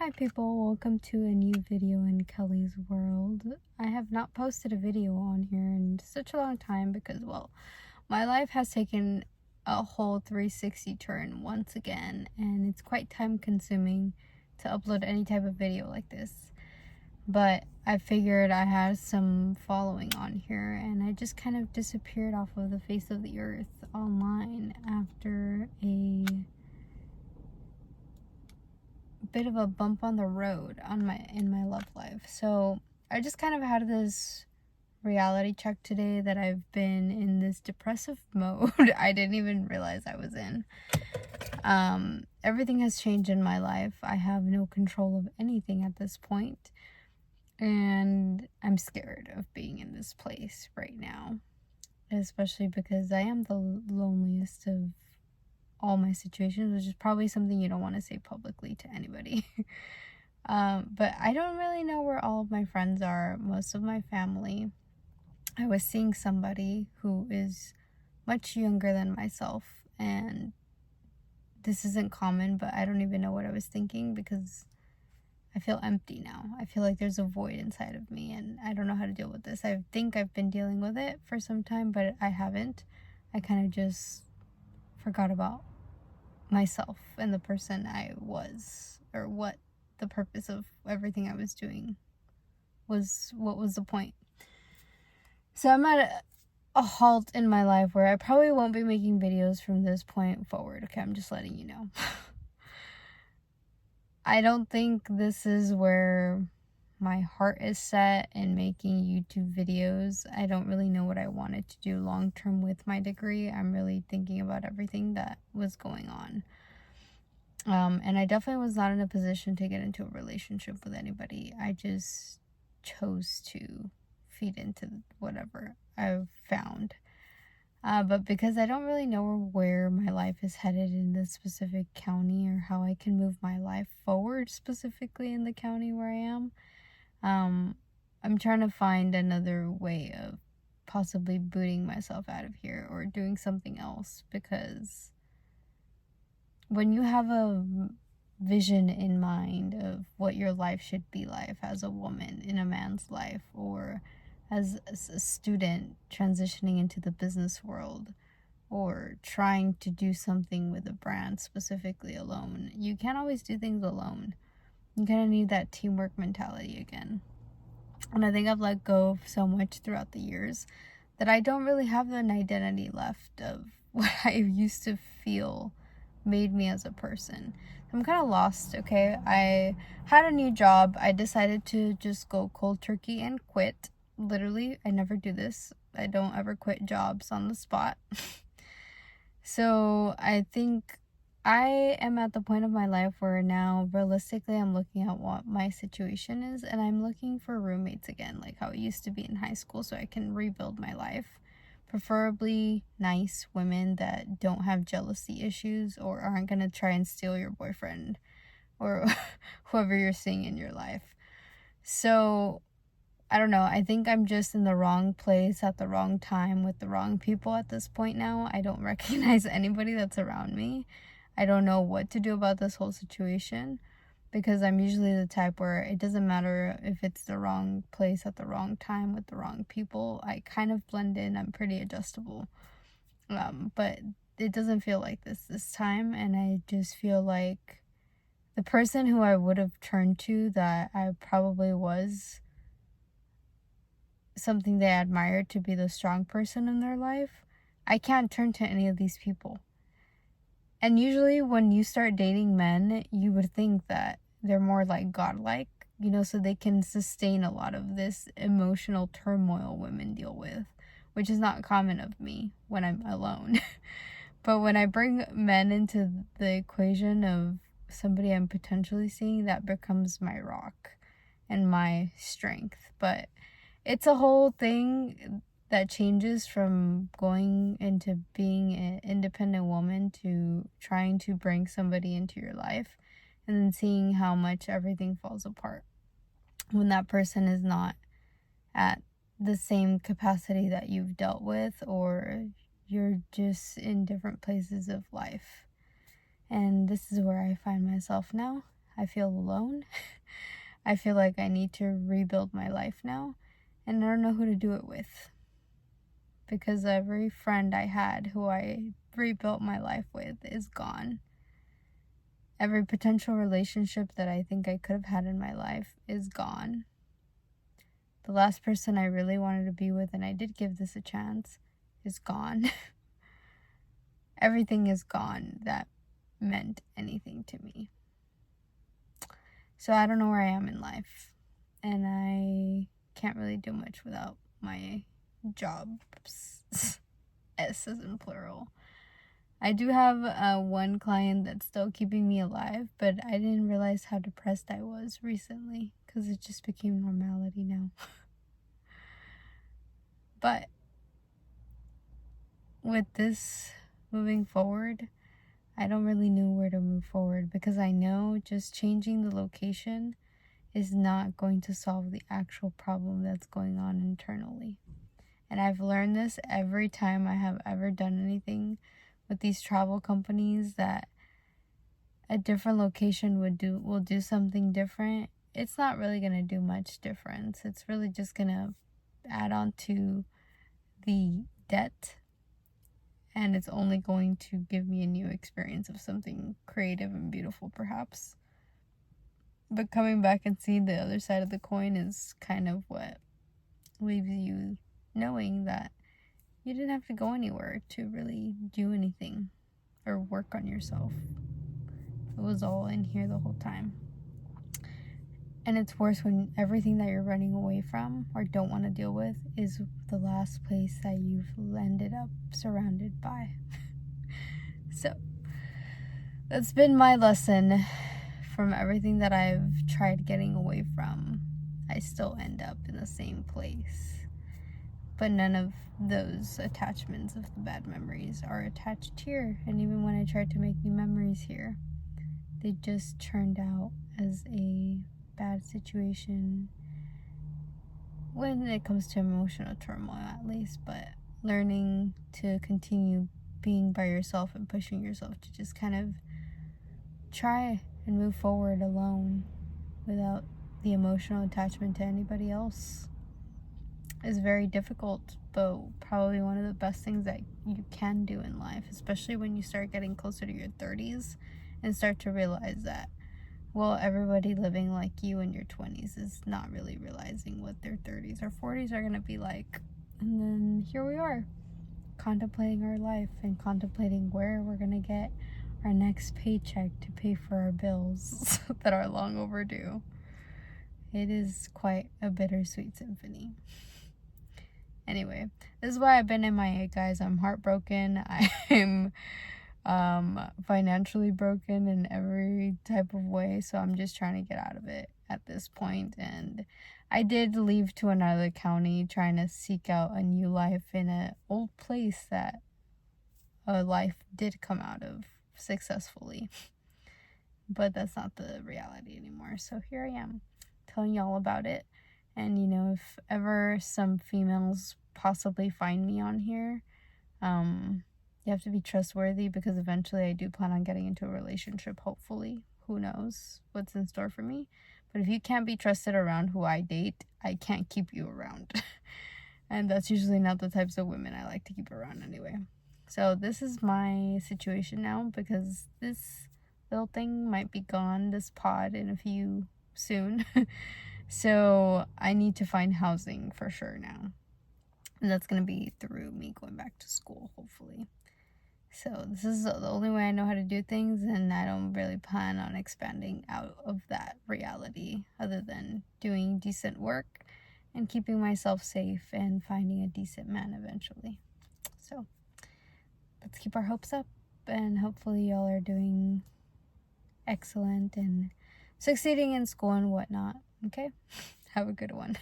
Hi people, welcome to a new video in Kelly's world. I have not posted a video on here in such a long time because, well, my life has taken a whole 360 turn once again, and it's quite time consuming to upload any type of video like this. But I figured I had some following on here, and I just kind of disappeared off of the face of the earth online after a bit of a bump on the road in my love life. So I just kind of had this reality check today that I've been in this depressive mode I didn't even realize I was in. Everything has changed in my life. I have no control of anything at this point, and I'm scared of being in this place right now, especially because I am the loneliest of all my situations, which is probably something you don't want to say publicly to anybody. But I don't really know where all of my friends are, most of my family. I was seeing somebody who is much younger than myself, and this isn't common, but I don't even know what I was thinking because I feel empty now. I feel like there's a void inside of me, and I don't know how to deal with this. I think I've been dealing with it for some time, but I haven't. I kind of just forgot about myself and the person I was, or what the purpose of everything I was doing was. What was the point? So I'm at a halt in my life where I probably won't be making videos from this point forward. Okay, I'm just letting you know. I don't think this is where my heart is set in making YouTube videos. I don't really know what I wanted to do long term with my degree. I'm really thinking about everything that was going on. And I definitely was not in a position to get into a relationship with anybody. I just chose to feed into whatever I've found. But because I don't really know where my life is headed in this specific county, or how I can move my life forward specifically in the county where I am, I'm trying to find another way of possibly booting myself out of here or doing something else, because when you have a vision in mind of what your life should be like as a woman in a man's life, or as a student transitioning into the business world, or trying to do something with a brand specifically alone, you can't always do things alone. You kind of need that teamwork mentality again. And I think I've let go of so much throughout the years that I don't really have an identity left of what I used to feel made me as a person. I'm kind of lost, okay? I had a new job. I decided to just go cold turkey and quit. Literally, I never do this. I don't ever quit jobs on the spot. So I think I am at the point of my life where now realistically I'm looking at what my situation is, and I'm looking for roommates again, like how it used to be in high school, so I can rebuild my life. Preferably nice women that don't have jealousy issues or aren't going to try and steal your boyfriend or whoever you're seeing in your life. So I don't know. I think I'm just in the wrong place at the wrong time with the wrong people at this point now. I don't recognize anybody that's around me. I don't know what to do about this whole situation, because I'm usually the type where it doesn't matter if it's the wrong place at the wrong time with the wrong people. I kind of blend in. I'm pretty adjustable. But it doesn't feel like this time, and I just feel like the person who I would have turned to, that I probably was something they admired to be the strong person in their life, I can't turn to any of these people. And usually when you start dating men, you would think that they're more like godlike, so they can sustain a lot of this emotional turmoil women deal with, which is not common of me when I'm alone. But when I bring men into the equation of somebody I'm potentially seeing, that becomes my rock and my strength. But it's a whole thing that changes from going into being an independent woman to trying to bring somebody into your life, and then seeing how much everything falls apart when that person is not at the same capacity that you've dealt with, or you're just in different places of life. And this is where I find myself now. I feel alone. I feel like I need to rebuild my life now, and I don't know who to do it with. Because every friend I had who I rebuilt my life with is gone. Every potential relationship that I think I could have had in my life is gone. The last person I really wanted to be with, and I did give this a chance, is gone. Everything is gone that meant anything to me. So I don't know where I am in life, and I can't really do much without my jobs. S as in plural. I do have one client that's still keeping me alive, but I didn't realize how depressed I was recently because it just became normality now. But with this moving forward, I don't really know where to move forward because I know just changing the location is not going to solve the actual problem that's going on internally. And I've learned this every time I have ever done anything with these travel companies, that a different location will do something different. It's not really going to do much difference. It's really just going to add on to the debt, and it's only going to give me a new experience of something creative and beautiful, perhaps. But coming back and seeing the other side of the coin is kind of what leaves you knowing that you didn't have to go anywhere to really do anything or work on yourself. It was all in here the whole time. And it's worse when everything that you're running away from or don't want to deal with is the last place that you've ended up surrounded by. So that's been my lesson from everything that I've tried getting away from. I still end up in the same place. But none of those attachments of the bad memories are attached here. And even when I tried to make new memories here, they just turned out as a bad situation when it comes to emotional turmoil, at least. But learning to continue being by yourself and pushing yourself to just kind of try and move forward alone without the emotional attachment to anybody else is very difficult, but probably one of the best things that you can do in life, especially when you start getting closer to your 30s and start to realize that, well, everybody living like you in your 20s is not really realizing what their 30s or 40s are going to be like. And then here we are, contemplating our life and contemplating where we're going to get our next paycheck to pay for our bills that are long overdue. It is quite a bittersweet symphony. Anyway, this is why I've been MIA, guys. I'm heartbroken. I'm financially broken in every type of way, so I'm just trying to get out of it at this point. And I did leave to another county trying to seek out a new life in an old place that a life did come out of successfully. But that's not the reality anymore. So here I am telling y'all about it. And, you know, if ever some females possibly find me on here, you have to be trustworthy, because eventually I do plan on getting into a relationship, hopefully. Who knows what's in store for me. But if you can't be trusted around who I date, I can't keep you around. And that's usually not the types of women I like to keep around anyway. So this is my situation now, because this little thing might be gone, this pod, in a few soon. So I need to find housing for sure now. And that's going to be through me going back to school, hopefully. So this is the only way I know how to do things, and I don't really plan on expanding out of that reality other than doing decent work and keeping myself safe and finding a decent man eventually. So let's keep our hopes up, and hopefully y'all are doing excellent and succeeding in school and whatnot. Okay? Have a good one.